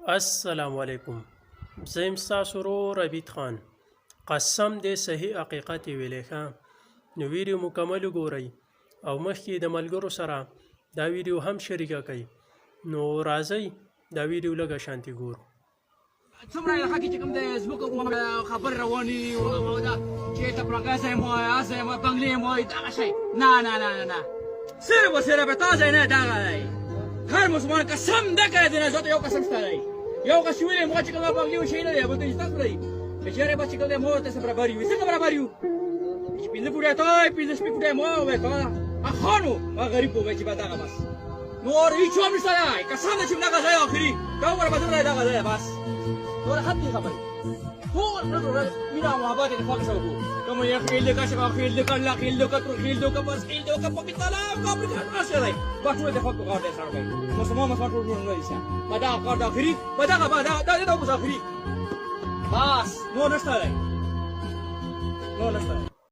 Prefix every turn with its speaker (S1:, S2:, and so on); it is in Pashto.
S1: السلام علیکم. زه یم ستاسو ورور عبید خان. قسم دې صحیح حقیقت یې ویلی ښه. نو ویډیو مکمل وګورئ او مخکې د ملګرو سره دا ویډیو هم شریکه کړئ. نو راځئ دا ویډیو لږه شانتي ګورو.
S2: څومره لکه چې کوم دی زموږ خبر روانې چې ته پرنګاسی مو هسې یم بنګلې مو دغه شی نه صرف و صرف تا ځای نه دغه دی. هر مسلمان قسم ده کوي د نجات یو قسم شته دی. یو کس چې ویلې مو چې کوم بنګلې شی نه دی بل ته ستاسو دی چې چېرې به چې کوم دی مو ته برابر یو څنګه برابر یو چې پنځه فوټه تا پنځه شپږ فوټه مو وای کا خانو ما غریب وای چې به دغه بس نور هیڅ هم نشته دی. قسم ده چې دغه ځای آخري دا وګوره به دومره دغه ځای بس نور خطي خبرې ټول مینه او محبت یې دفاع سره وکړو. کوم یو خیل دی که خیل دی که لا خیل دی که تر خیل دی که بس خیل دی که پکې طلاق کا پرې راشه دی بس ټول دفاع کوي غاټه سره کوي مسلمان ټول نه وایي ما دا کار د آخري ما دا اوس آخري بس نور نشته دی نور نشته دی.